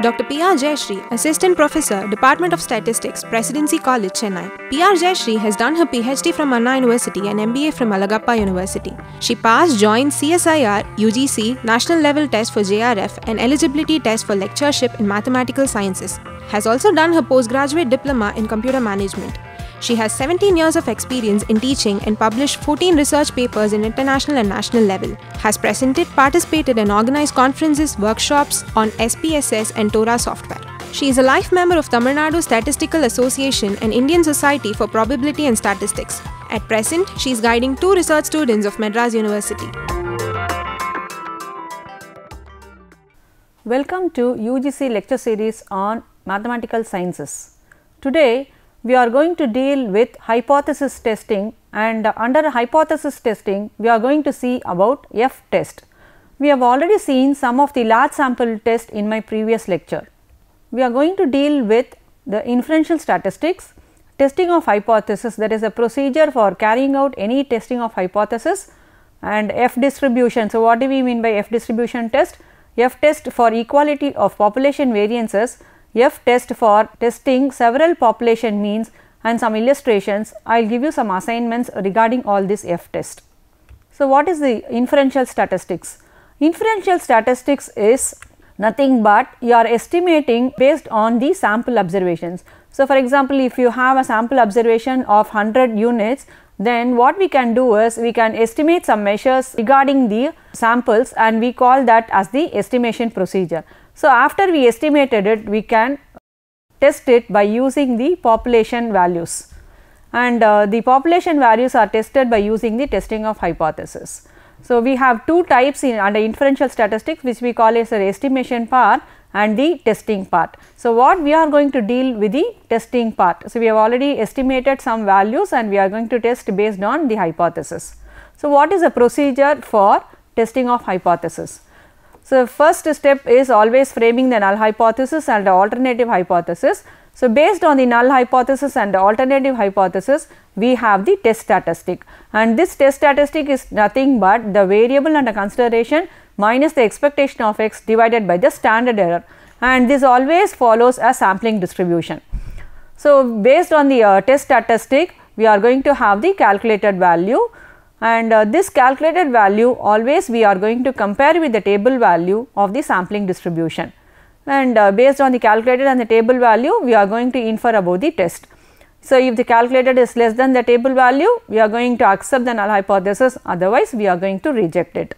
Dr. P.R. Jayashree, Assistant Professor, Department of Statistics, Presidency College, Chennai. P.R. Jayashree has done her PhD from Anna University and MBA from Alagappa University. She passed joint CSIR, UGC, National Level Test for JRF and Eligibility Test for Lectureship in Mathematical Sciences. Has also done her postgraduate diploma in Computer Management. She has 17 years of experience in teaching and published 14 research papers in international and national level. Has presented, participated and organized conferences, workshops on SPSS and Torah software. She is a life member of Tamil Nadu Statistical Association and Indian Society for Probability and Statistics. At present, she is guiding 2 research students of Madras University. Welcome to UGC lecture series on mathematical sciences. Today, we are going to deal with hypothesis testing, and under hypothesis testing we are going to see about F-test. We have already seen some of the large sample test in my previous lecture. We are going to deal with the inferential statistics, testing of hypothesis, that is a procedure for carrying out any testing of hypothesis, and F distribution. So, what do we mean by F distribution test? F-test for equality of population variances, F-test for testing several population means, and some illustrations. I will give you some assignments regarding all this F-test. So, what is the inferential statistics? Inferential statistics is nothing but you are estimating based on the sample observations. So, for example, if you have a sample observation of 100 units, then what we can do is we can estimate some measures regarding the samples, and we call that as the estimation procedure. So, after we estimated it, we can test it by using the population values, and the population values are tested by using the testing of hypothesis. So, we have 2 types under inferential statistics, which we call as the estimation part and the testing part. So, what we are going to deal with the testing part. So, we have already estimated some values and we are going to test based on the hypothesis. So, what is the procedure for testing of hypothesis? So, first step is always framing the null hypothesis and the alternative hypothesis. So, based on the null hypothesis and the alternative hypothesis, we have the test statistic, and this test statistic is nothing but the variable under consideration minus the expectation of x divided by the standard error, and this always follows a sampling distribution. So, based on the test statistic, we are going to have the calculated value, and this calculated value always we are going to compare with the table value of the sampling distribution, and based on the calculated and the table value we are going to infer about the test. So, if the calculated is less than the table value, we are going to accept the null hypothesis, otherwise we are going to reject it.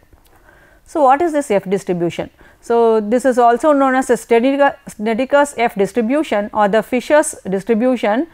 So, what is this F distribution? So, this is also known as the Snedeker's F distribution or the Fisher's distribution,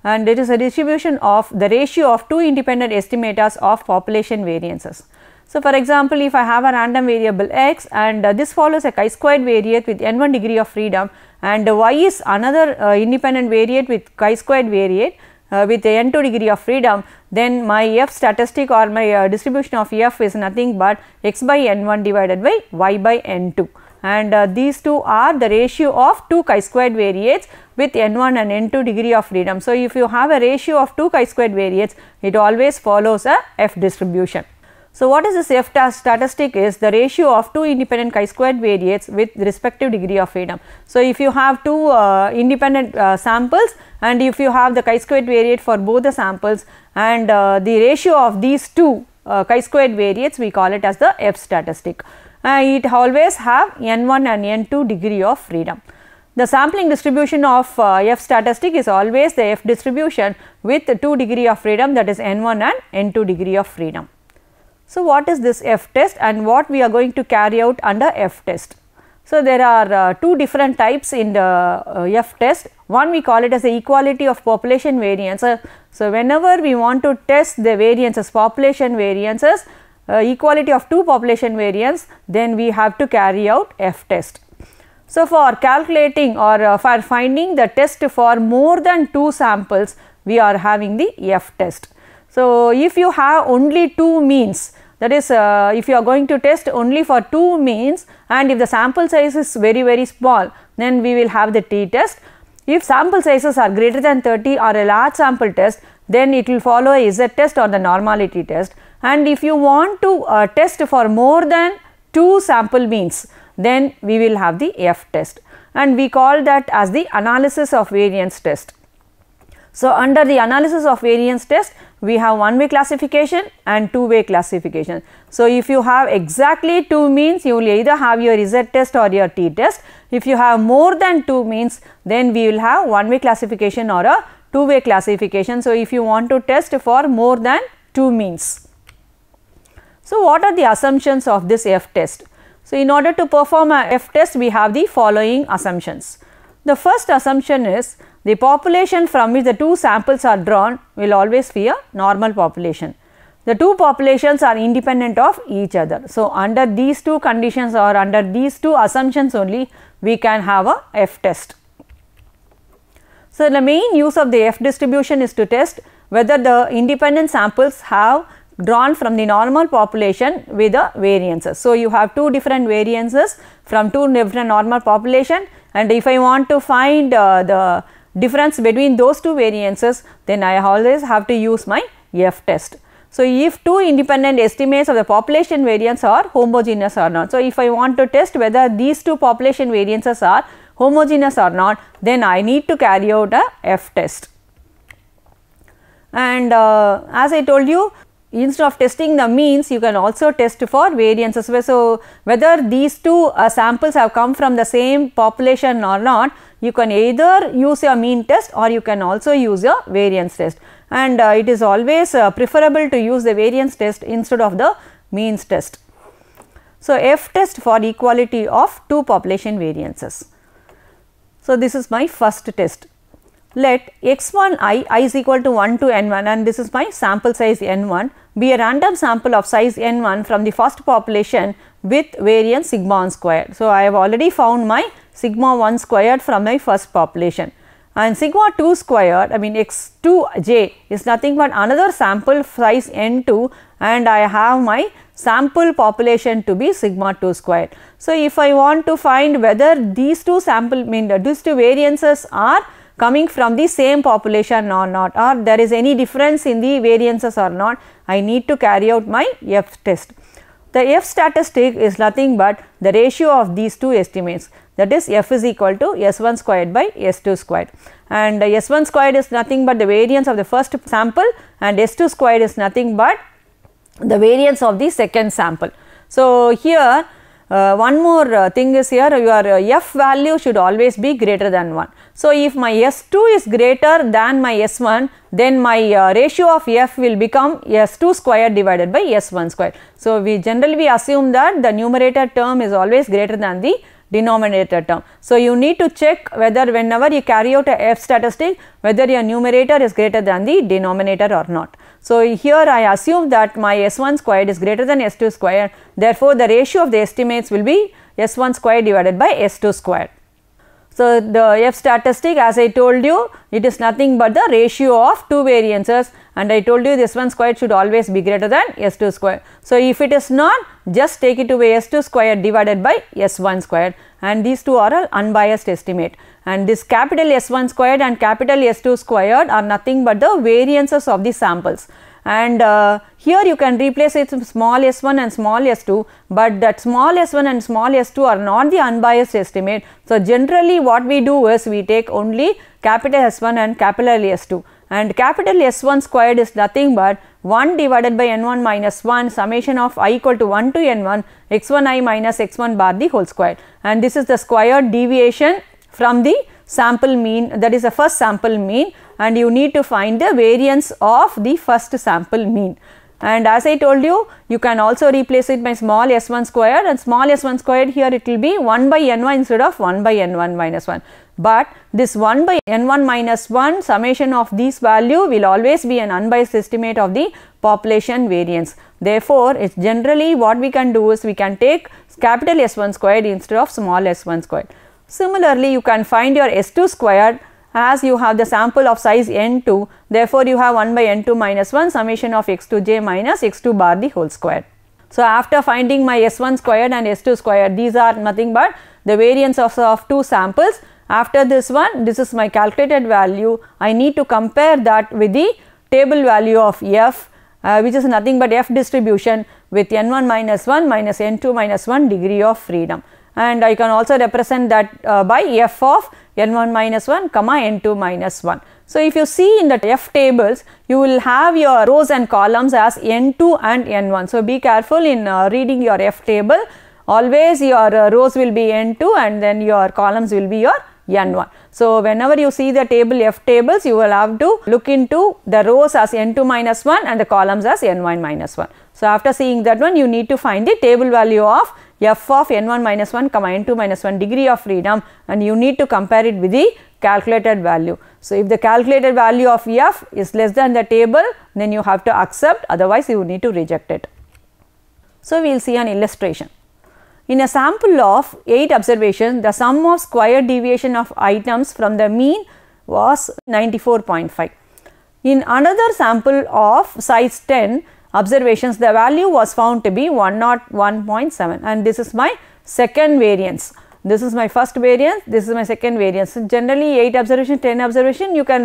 and it is a distribution of the ratio of 2 independent estimators of population variances. So, for example, if I have a random variable x and this follows a chi-squared variate with n1 degree of freedom, and y is another independent variate with chi-squared variate with n2 degree of freedom, then my F statistic or my distribution of F is nothing but x by n1 divided by y by n2, and these two are the ratio of 2 chi-squared variates with n1 and n2 degree of freedom. So, if you have a ratio of 2 chi-squared variates, it always follows a F distribution. So, what is this F statistic is the ratio of 2 independent chi-squared variates with respective degree of freedom. So, if you have 2 independent samples, and if you have the chi-squared variate for both the samples, and the ratio of these 2 chi-squared variates, we call it as the F statistic. It always have n1 and n2 degree of freedom. The sampling distribution of F statistic is always the F distribution with 2 degree of freedom, that is n1 and n2 degree of freedom. So, what is this F-test and what we are going to carry out under F-test? So, there are 2 different types in the F-test. One we call it as the equality of population variance. So, whenever we want to test the variances, population variances, equality of 2 population variance, then we have to carry out F-test. So, for calculating or for finding the test for more than 2 samples, we are having the F-test. So, if you have only 2 means, that is if you are going to test only for 2 means, and if the sample size is very small, then we will have the t-test. If sample sizes are greater than 30 or a large sample test, then it will follow a z-test or the normality test, and if you want to test for more than 2 sample means, then we will have the F-test. and we call that as the analysis of variance test. So, under the analysis of variance test, we have one-way classification and two-way classification. So, if you have exactly 2 means, you will either have your Z test or your T test. If you have more than 2 means, then we will have one-way classification or a two-way classification. So, if you want to test for more than 2 means. So, what are the assumptions of this F test? So, in order to perform a F test, we have the following assumptions. The first assumption is the population from which the 2 samples are drawn will always be a normal population. The 2 populations are independent of each other. So, under these 2 conditions or under these 2 assumptions only, we can have a F test. So, the main use of the F distribution is to test whether the independent samples have drawn from the normal population with the variances. So, you have 2 different variances from 2 different normal population, and if I want to find the difference between those 2 variances, then I always have to use my F test. So, if 2 independent estimates of the population variance are homogeneous or not. So, if I want to test whether these 2 population variances are homogeneous or not, then I need to carry out a F test. And as I told you, instead of testing the means, you can also test for variances. So, whether these 2 samples have come from the same population or not, you can either use your mean test or you can also use your variance test, and it is always preferable to use the variance test instead of the means test. So, F test for equality of 2 population variances. So, this is my first test. Let x1 I is equal to 1 to n1, and this is my sample size n1, be a random sample of size n1 from the first population with variance sigma 1 squared. So, I have already found my sigma 1 squared from my first population, and sigma 2 squared, I mean x2j is nothing but another sample size n2, and I have my sample population to be sigma 2 squared. So, if I want to find whether these 2 these 2 variances are coming from the same population or not, or there is any difference in the variances or not, I need to carry out my F test. The F statistic is nothing but the ratio of these 2 estimates, that is F is equal to S1 squared by S2 squared, and S1 squared is nothing but the variance of the first sample, and S2 squared is nothing but the variance of the second sample. So, here one more thing is here, your F value should always be greater than 1. So, if my S2 is greater than my S1, then my ratio of F will become S2 squared divided by S1 squared. So, we generally assume that the numerator term is always greater than the denominator term. So, you need to check whether whenever you carry out a F statistic, whether your numerator is greater than the denominator or not. So, here I assume that my S1 squared is greater than S2 squared, therefore, the ratio of the estimates will be S1 squared divided by S2 squared. So, the F statistic, as I told you, it is nothing but the ratio of 2 variances, and I told you this S1 squared should always be greater than S2 squared. So, if it is not, just take it to be S2 squared divided by S1 squared, and these 2 are an unbiased estimate, and this capital S1 squared and capital S2 squared are nothing but the variances of the samples. And here you can replace it with small s1 and small s2, but that small s1 and small s2 are not the unbiased estimate. So, generally what we do is we take only capital S1 and capital S2, and capital S1 squared is nothing but 1 divided by n1 minus 1 summation of I equal to 1 to n1 x1 I minus x1 bar the whole square, and this is the squared deviation from the sample mean, that is the first sample mean, and you need to find the variance of the first sample mean. And as I told you, you can also replace it by small s1 squared, and small s1 squared here it will be 1 by n1 instead of 1 by n1 minus 1. But this 1 by n1 minus 1 summation of this value will always be an unbiased estimate of the population variance. Therefore, it's generally what we can do is we can take capital S1 squared instead of small s1 squared. Similarly, you can find your s2 squared as you have the sample of size n2, therefore, you have 1 by n2 minus 1 summation of x2j minus x2 bar the whole square. So, after finding my s1 squared and s2 squared, these are nothing but the variance of 2 samples. After this one, this is my calculated value. I need to compare that with the table value of f, which is nothing but f distribution with n1 minus 1 minus n2 minus 1 degree of freedom. and I can also represent that by f of n1 minus 1 comma n2 minus 1. So, if you see in the f tables, you will have your rows and columns as n2 and n1. So, be careful in reading your f table, always your rows will be n2 and then your columns will be your n1. So, whenever you see the table f tables, you will have to look into the rows as n2 minus 1 and the columns as n1 minus 1. So, after seeing that one, you need to find the table value of f of n1 minus 1 comma n2 minus 1 degree of freedom, and you need to compare it with the calculated value. So, if the calculated value of f is less than the table, then you have to accept, otherwise you need to reject it. So, we will see an illustration. In a sample of 8 observations, the sum of square deviation of items from the mean was 94.5. In another sample of size 10 observations, the value was found to be 101.7, and this is my second variance. This is my first variance, this is my second variance. So, generally 8 observation, 10 observation, you can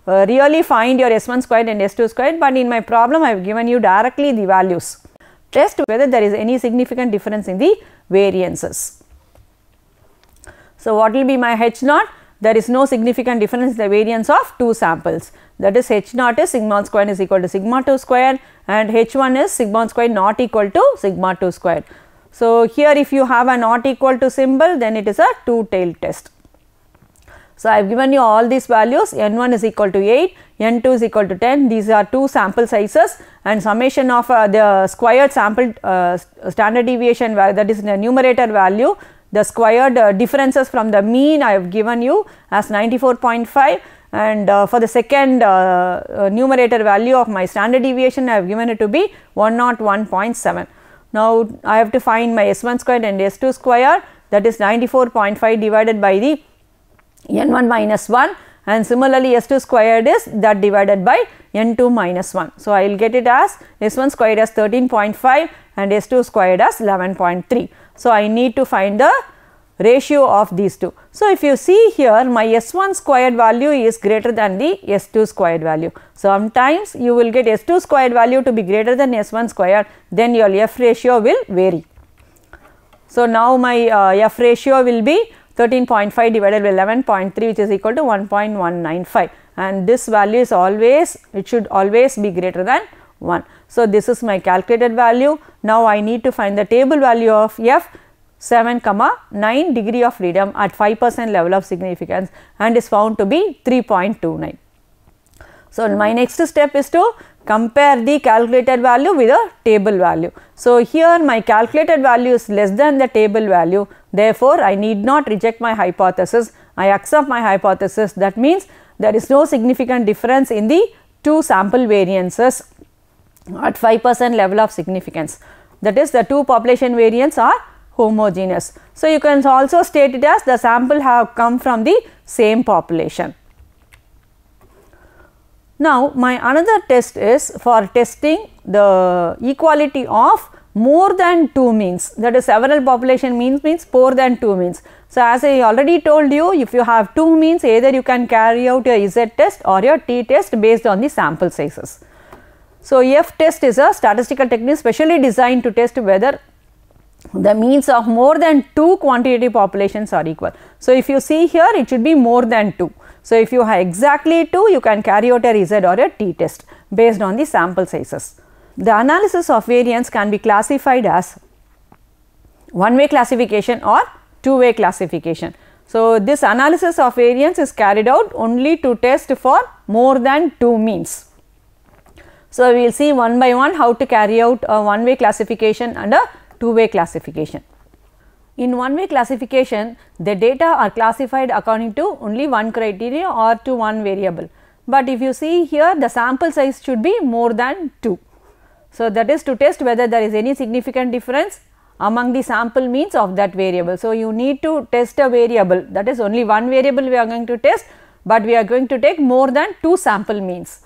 really find your S1 squared and S2 squared, but in my problem I have given you directly the values. Test whether there is any significant difference in the variances. So, what will be my H naught? There is no significant difference in the variance of 2 samples, that is H naught is sigma 1 squared is equal to sigma 2 squared, and H1 is sigma 1 squared not equal to sigma 2 squared. So, here if you have a not equal to symbol, then it is a two-tailed test. So, I have given you all these values, n1 is equal to 8, n2 is equal to 10, these are 2 sample sizes, and summation of the squared sample standard deviation value, that is the numerator value, the squared differences from the mean I have given you as 94.5, and for the second numerator value of my standard deviation I have given it to be 101.7. Now, I have to find my S1 squared and S2 squared, that is 94.5 divided by the n1 minus 1, and similarly S2 squared is that divided by n2 minus 1. So, I will get it as S1 squared as 13.5 and S2 squared as 11.3. So, I need to find the ratio of these two. So, if you see here, my S1 squared value is greater than the S2 squared value. Sometimes you will get S2 squared value to be greater than S1 squared, then your F ratio will vary. So, now my F ratio will be 13.5 divided by 11.3, which is equal to 1.195, and this value is always, it should always be greater than 1. So, this is my calculated value. Now, I need to find the table value of F 7, 9 degree of freedom at 5% level of significance, and is found to be 3.29. So, my next step is to compare the calculated value with the table value. So, here my calculated value is less than the table value, therefore, I need not reject my hypothesis, I accept my hypothesis. That means, there is no significant difference in the 2 sample variances at 5% level of significance, that is the 2 population variants are homogeneous. So, you can also state it as the sample have come from the same population. Now, my another test is for testing the equality of more than 2 means, that is several population means more than 2 means. So, as I already told you, if you have 2 means, either you can carry out your Z test or your T test based on the sample sizes. So, F test is a statistical technique specially designed to test whether the means of more than 2 quantitative populations are equal. So, if you see here, it should be more than 2. So, if you have exactly 2, you can carry out a Z or a T test based on the sample sizes. The analysis of variance can be classified as one-way classification or two-way classification. So, this analysis of variance is carried out only to test for more than 2 means. So, we will see one by one how to carry out a one-way classification and a two-way classification. In one-way classification, the data are classified according to only one criteria or to one variable. But if you see here, the sample size should be more than 2. So, that is to test whether there is any significant difference among the sample means of that variable. So, you need to test a variable, that is only one variable we are going to test, but we are going to take more than 2 sample means.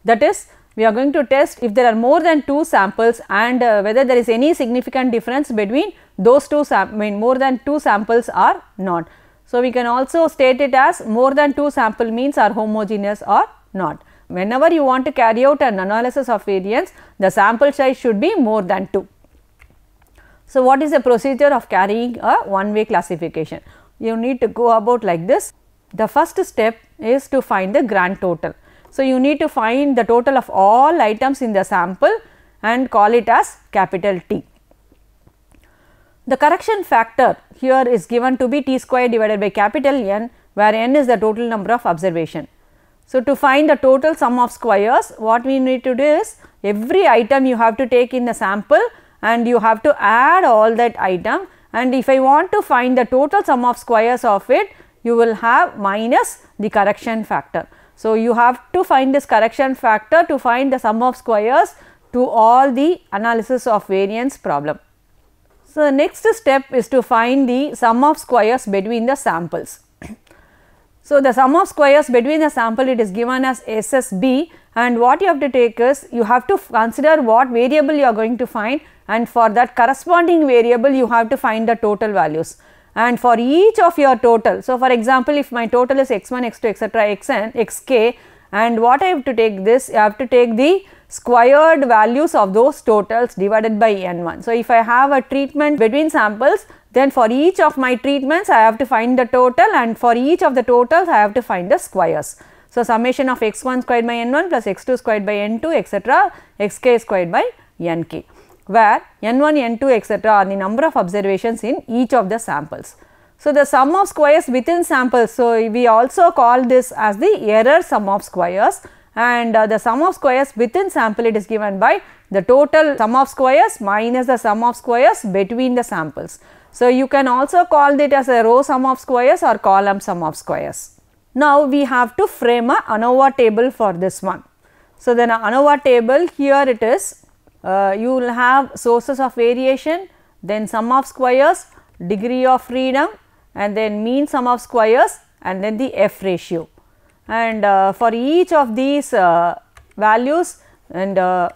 That is, we are going to test if there are more than 2 samples and whether there is any significant difference between those more than 2 samples or not. So, we can also state it as more than 2 sample means are homogeneous or not. Whenever you want to carry out an analysis of variance, the sample size should be more than 2. So, what is the procedure of carrying a one-way classification? You need to go about like this. The first step is to find the grand total. So, you need to find the total of all items in the sample and call it as capital T. The correction factor here is given to be T square divided by capital N, where N is the total number of observation. So, to find the total sum of squares, what we need to do is every item you have to take in the sample and you have to add all that item, and if I want to find the total sum of squares of it, you will have minus the correction factor. So, you have to find this correction factor to find the sum of squares to all the analysis of variance problem. So, the next step is to find the sum of squares between the samples. So, the sum of squares between the sample, it is given as SSB, and what you have to take is you have to consider what variable you are going to find, and for that corresponding variable you have to find the total values. And for each of your total, so for example, if my total is x1, x2, etc., xn, xk, and what I have to take this, I have to take the squared values of those totals divided by n1. So, if I have a treatment between samples, then for each of my treatments I have to find the total, and for each of the totals I have to find the squares. So, summation of x1 squared by n1 plus x2 squared by n2 etc., xk squared by nk, where n1, n2 etc. are the number of observations in each of the samples. So, the sum of squares within samples, so we also call this as the error sum of squares, and the sum of squares within sample, it is given by the total sum of squares minus the sum of squares between the samples. So, you can also call it as a row sum of squares or column sum of squares. Now, we have to frame a ANOVA table for this one. So, then ANOVA table, here it is, you will have sources of variation, then sum of squares, degree of freedom, and then mean sum of squares, and then the F ratio. And for each of these values and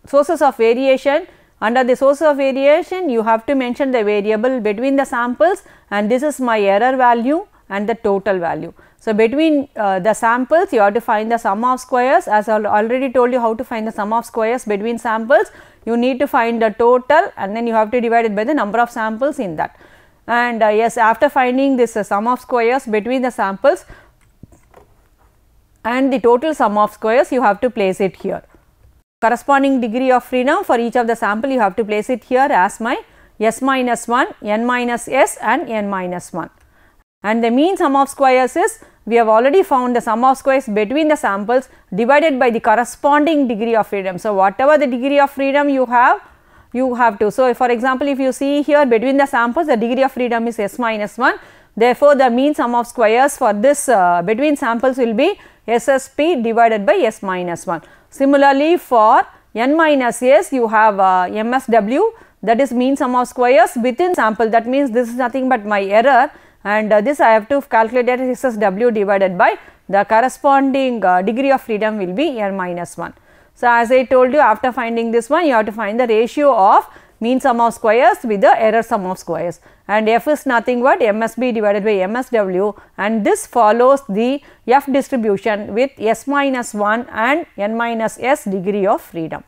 sources of variation, under the source of variation you have to mention the variable between the samples, and this is my error value and the total value. So, between the samples you have to find the sum of squares. As I already told you how to find the sum of squares between samples, you need to find the total and then you have to divide it by the number of samples in that. And yes, after finding this sum of squares between the samples and the total sum of squares, you have to place it here. Corresponding degree of freedom for each of the sample, you have to place it here as my s minus 1, n minus s and n minus 1. And the mean sum of squares is, we have already found the sum of squares between the samples divided by the corresponding degree of freedom. So, whatever the degree of freedom you have to. So, for example, if you see here between the samples, the degree of freedom is s minus 1. Therefore, the mean sum of squares for this between samples will be SSP divided by s minus 1. Similarly, for n minus s, you have MSW, that is mean sum of squares within sample. That means, this is nothing but my error, and this I have to calculate as SSW divided by the corresponding degree of freedom will be n minus 1. So, as I told you, after finding this one, you have to find the ratio of mean sum of squares with the error sum of squares, and F is nothing but MSB divided by MSW, and this follows the F distribution with s minus 1 and n minus s degree of freedom.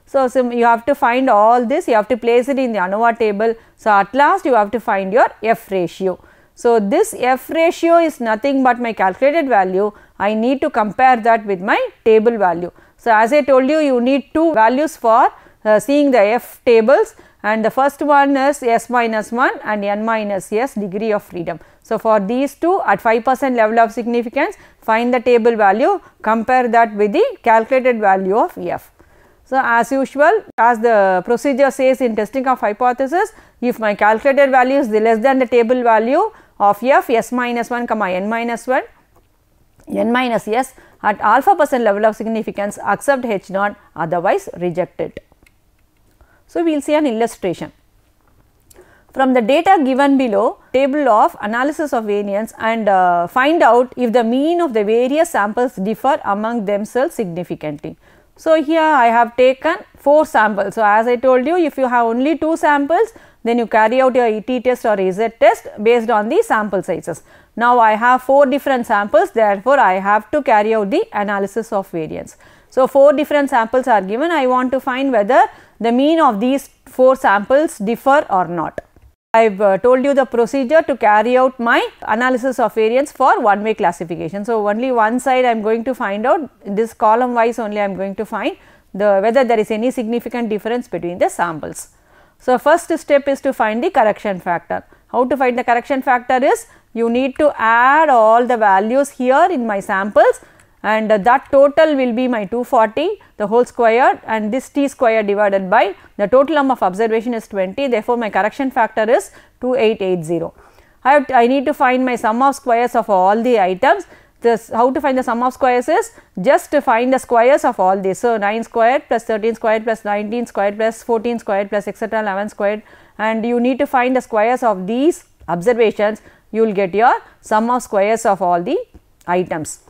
So, you have to find all this, you have to place it in the ANOVA table. So, at last you have to find your F ratio. So, this F ratio is nothing but my calculated value. I need to compare that with my table value. So, as I told you, you need two values for seeing the F tables, and the first one is s minus 1 and n minus s degree of freedom. So, for these two at 5% level of significance, find the table value, compare that with the calculated value of F. So, as usual, as the procedure says in testing of hypothesis, if my calculated value is less than the table value of F, s minus 1 comma n minus 1, n minus s at alpha percent level of significance, accept H naught, otherwise reject it. So, we will see an illustration. From the data given below, table of analysis of variance, and find out if the mean of the various samples differ among themselves significantly. So, here I have taken 4 samples. So, as I told you, if you have only 2 samples, then you carry out your ET test or Z test based on the sample sizes. Now, I have 4 different samples, therefore, I have to carry out the analysis of variance. So, 4 different samples are given. I want to find whether the mean of these 4 samples differ or not. I have told you the procedure to carry out my analysis of variance for one way classification. So, only one side I am going to find out, this column wise only I am going to find whether there is any significant difference between the samples. So, first step is to find the correction factor. How to find the correction factor is, you need to add all the values here in my samples, and that total will be my 240 the whole square, and this t square divided by the total number of observation is 20. Therefore, my correction factor is 2880. I need to find my sum of squares of all the items. How to find the sum of squares is just to find the squares of all these. So, 9 squared plus 13 squared plus 19 squared plus 14 squared plus etc. 11 squared, and you need to find the squares of these observations. You will get your sum of squares of all the items.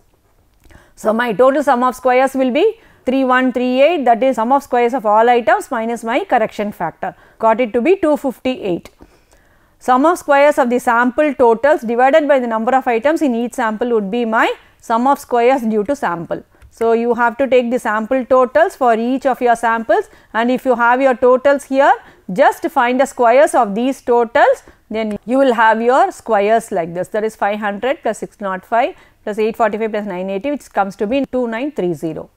So, my total sum of squares will be 3138, that is sum of squares of all items minus my correction factor, got it to be 258. Sum of squares of the sample totals divided by the number of items in each sample would be my sum of squares due to sample. So, you have to take the sample totals for each of your samples, and if you have your totals here, just find the squares of these totals, then you will have your squares like this, that is 500 plus 605 plus 845 plus 980, which comes to be 2930.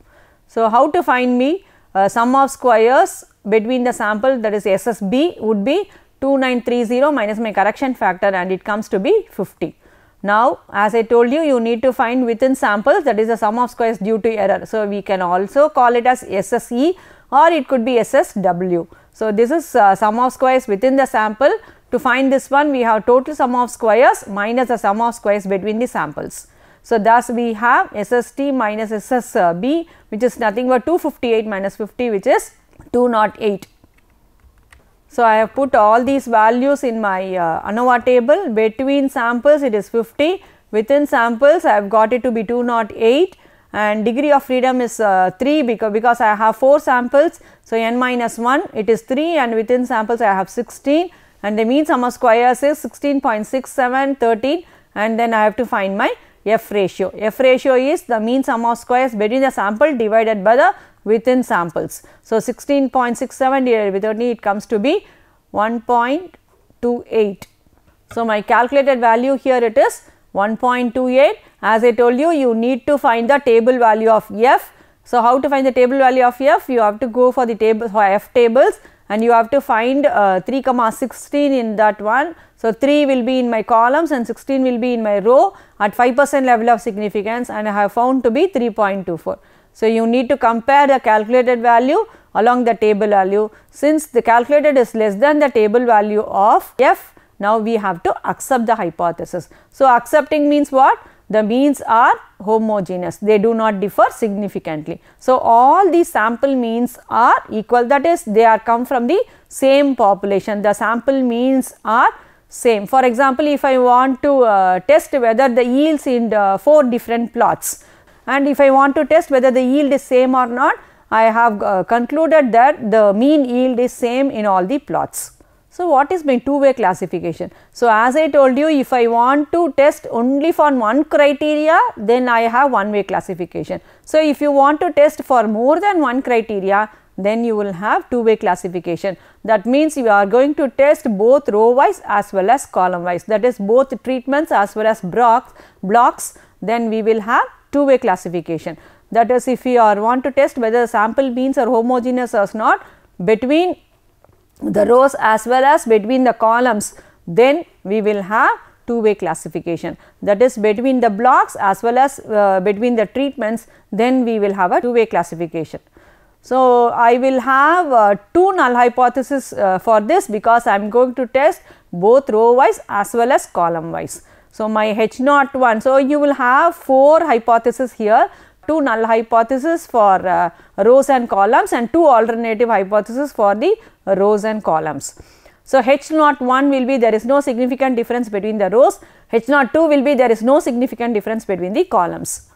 So, how to find me sum of squares between the sample, that is SSB, would be 2930 minus my correction factor, and it comes to be 50. Now, as I told you, you need to find within samples, that is the sum of squares due to error. So, we can also call it as SSE or it could be SSW. So, this is sum of squares within the sample. To find this one, we have total sum of squares minus the sum of squares between the samples. So, thus we have SST minus SSB, which is nothing but 258 minus 50, which is 208. So, I have put all these values in my ANOVA table. Between samples it is 50, within samples I have got it to be 208, and degree of freedom is 3 because I have 4 samples. So, n minus 1 it is 3, and within samples I have 16, and the mean sum of squares is 16.67, 13, and then I have to find my F ratio. F ratio is the mean sum of squares between the sample divided by the within samples. So, 16.67 divided by 30, it comes to be 1.28. So, my calculated value here it is 1.28. As I told you, you need to find the table value of F. So, how to find the table value of F? You have to go for the table for F tables, and you have to find 3, 16 in that one. So, 3 will be in my columns and 16 will be in my row at 5% level of significance, and I have found to be 3.24. So, you need to compare the calculated value along the table value. Since the calculated is less than the table value of F, now we have to accept the hypothesis. So, accepting means what? The means are homogeneous, they do not differ significantly. So, all these sample means are equal, that is they are come from the same population, the sample means are same. For example, if I want to test whether the yields in 4 different plots, and if I want to test whether the yield is same or not, I have concluded that the mean yield is same in all the plots. So, what is my two-way classification? So, as I told you, if I want to test only for one criteria, then I have one-way classification. So, if you want to test for more than one criteria, then you will have two-way classification. That means you are going to test both row wise as well as column wise, that is both treatments as well as blocks, then we will have two-way classification. That is, if you want to test whether the sample means are homogeneous or not between the rows as well as between the columns, then we will have two-way classification. That is between the blocks as well as between the treatments, then we will have a two-way classification. So, I will have two null hypotheses for this, because I am going to test both row wise as well as column wise. So, my H naught 1, so you will have 4 hypotheses here, 2 null hypotheses for rows and columns and 2 alternative hypotheses for the rows and columns. So, H naught 1 will be there is no significant difference between the rows, H naught 2 will be there is no significant difference between the columns.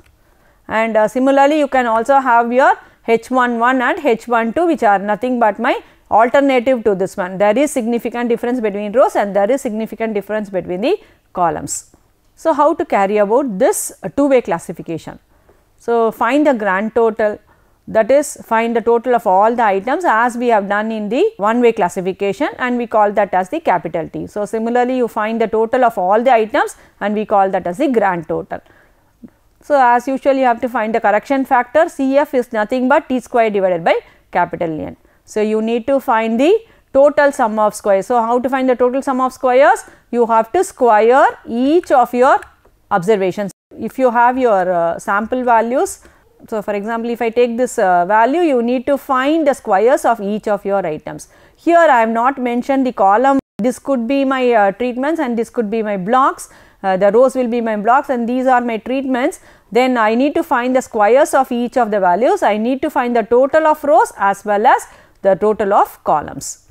And similarly, you can also have your H11 and H12, which are nothing but my alternative to this one. There is significant difference between rows and there is significant difference between the columns. So, how to carry about this two-way classification? So, find the grand total, that is find the total of all the items as we have done in the one-way classification, and we call that as the capital T. So, similarly you find the total of all the items and we call that as the grand total. So, as usual you have to find the correction factor. CF is nothing but T square divided by capital N. So, you need to find the total sum of squares. So, how to find the total sum of squares? You have to square each of your observations. If you have your sample values, so for example, if I take this value, you need to find the squares of each of your items. Here I have not mentioned the column. This could be my treatments and this could be my blocks. The rows will be my blocks and these are my treatments. Then I need to find the squares of each of the values. I need to find the total of rows as well as the total of columns.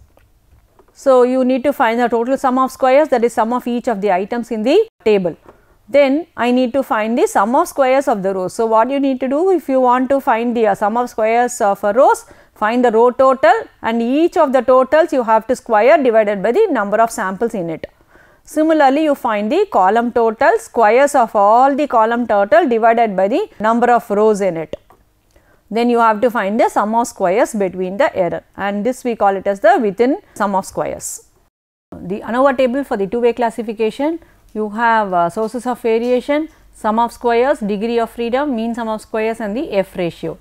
So, you need to find the total sum of squares, that is sum of each of the items in the table. Then I need to find the sum of squares of the rows. So, what you need to do if you want to find the sum of squares of rows, find the row total and each of the totals you have to square divided by the number of samples in it. Similarly, you find the column total, squares of all the column total divided by the number of rows in it. Then you have to find the sum of squares between the error, and this we call it as the within sum of squares. The ANOVA table for the two-way classification, you have sources of variation, sum of squares, degree of freedom, mean sum of squares and the F ratio.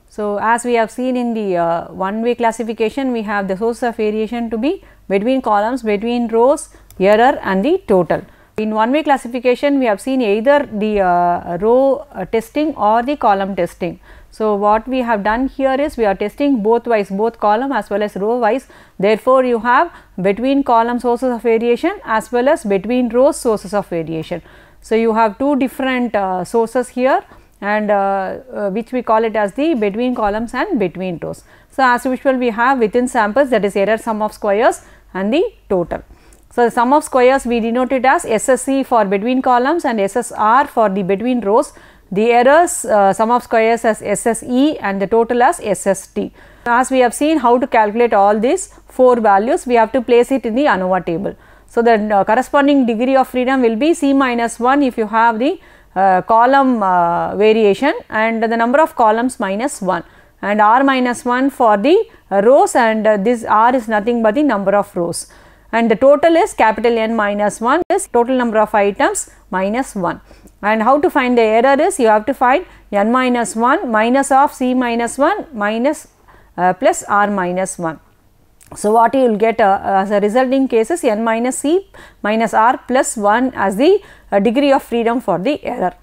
So, as we have seen in the one-way classification, we have the source of variation to be between columns, between rows, error and the total. In one-way classification, we have seen either the row testing or the column testing. So, what we have done here is we are testing both wise, both column as well as row wise. Therefore, you have between column sources of variation as well as between rows sources of variation. So, you have two different sources here, and which we call it as the between columns and between rows. So, as usual we have within samples, that is error sum of squares and the total. So, the sum of squares we denote it as SSE for between columns and SSR for the between rows. The errors sum of squares as SSE and the total as SST. As we have seen how to calculate all these 4 values, we have to place it in the ANOVA table. So, the corresponding degree of freedom will be C minus 1 if you have the column variation, and the number of columns minus 1, and R minus 1 for the rows, and this R is nothing but the number of rows, and the total is capital N minus 1 is total number of items minus 1. And how to find the error is you have to find N minus 1 minus of C minus 1 minus plus R minus 1. So, what you will get as a resulting case is N minus C minus R plus 1 as the degree of freedom for the error.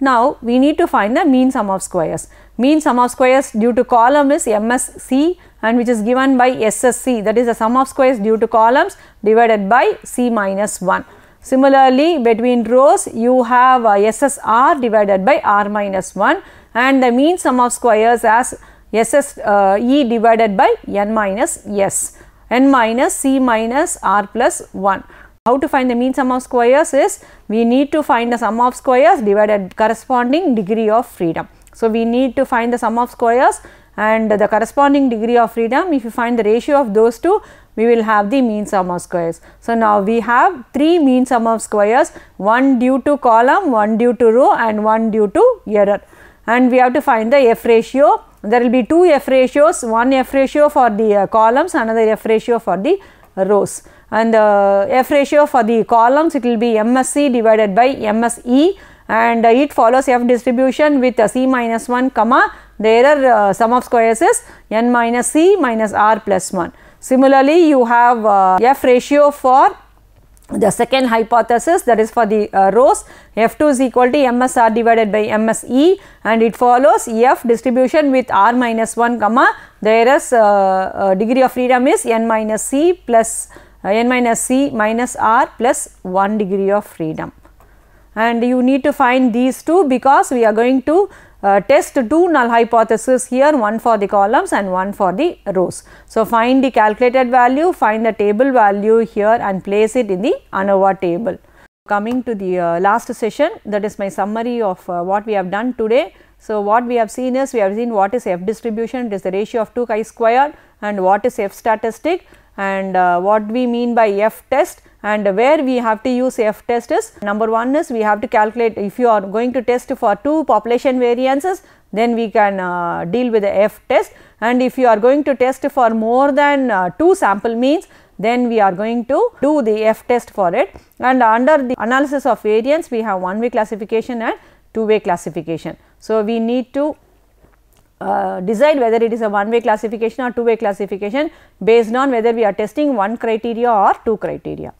Now, we need to find the mean sum of squares. Mean sum of squares due to column is MSC, and which is given by SSC, that is the sum of squares due to columns divided by C minus 1. Similarly, between rows you have SSR divided by R minus 1, and the mean sum of squares as SSE divided by N minus S, N minus C minus R plus 1. How to find the mean sum of squares is we need to find the sum of squares divided corresponding degree of freedom. So, we need to find the sum of squares and the corresponding degree of freedom. If you find the ratio of those two, we will have the mean sum of squares. So, now we have 3 mean sum of squares, one due to column, one due to row and one due to error, and we have to find the F ratio. There will be 2 F ratios, one F ratio for the columns, another F ratio for the rows, and the F ratio for the columns it will be MSC divided by MSE, and it follows F distribution with C minus 1 comma the error sum of squares is N minus C minus R plus 1. Similarly, you have F ratio for the second hypothesis, that is for the rows, F2 is equal to MSR divided by MSE, and it follows F distribution with R minus 1 comma the errors degree of freedom is N minus C plus N minus C minus R plus 1 degree of freedom. And you need to find these two because we are going to test 2 null hypotheses here, one for the columns and one for the rows. So, find the calculated value, find the table value here and place it in the ANOVA table. Coming to the last session, that is my summary of what we have done today. So, what we have seen is we have seen what is F distribution, it is the ratio of 2 chi-squared, and what is F statistic, and what we mean by F test, and where we have to use F test is number 1 is we have to calculate if you are going to test for 2 population variances, then we can deal with the F test, and if you are going to test for more than 2 sample means, then we are going to do the F test for it. And under the analysis of variance, we have one way classification and two way classification. So, we need to decide whether it is a one way classification or two way classification based on whether we are testing one criteria or two criteria.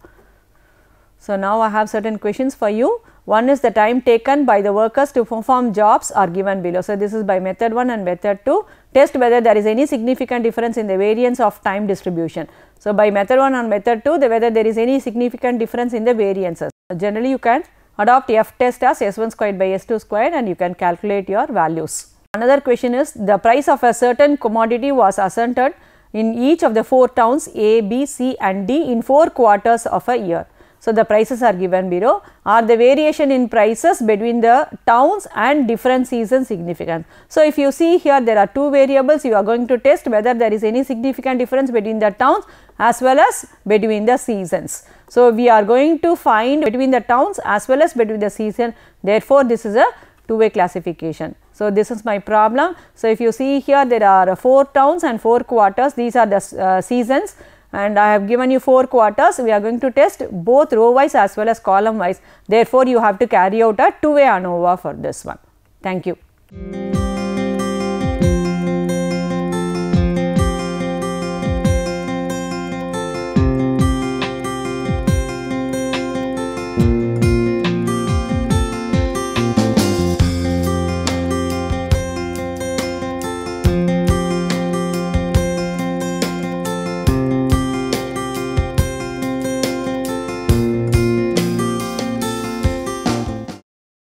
So, now I have certain questions for you. One is the time taken by the workers to perform jobs are given below. So, this is by method 1 and method 2. Test whether there is any significant difference in the variance of time distribution. So, by method 1 and method 2, whether there is any significant difference in the variances. Generally, you can adopt F test as S1 squared by S2 squared and you can calculate your values. Another question is the price of a certain commodity was ascertained in each of the 4 towns A, B, C and D in 4 quarters of a year. So, the prices are given below. Are the variation in prices between the towns and different seasons significant? So, if you see here there are 2 variables, you are going to test whether there is any significant difference between the towns as well as between the seasons. So, we are going to find between the towns as well as between the season, therefore, this is a two way classification. So, this is my problem. So, if you see here there are 4 towns and 4 quarters, these are the seasons, and I have given you 4 quarters. We are going to test both row wise as well as column wise. Therefore, you have to carry out a two way ANOVA for this one. Thank you.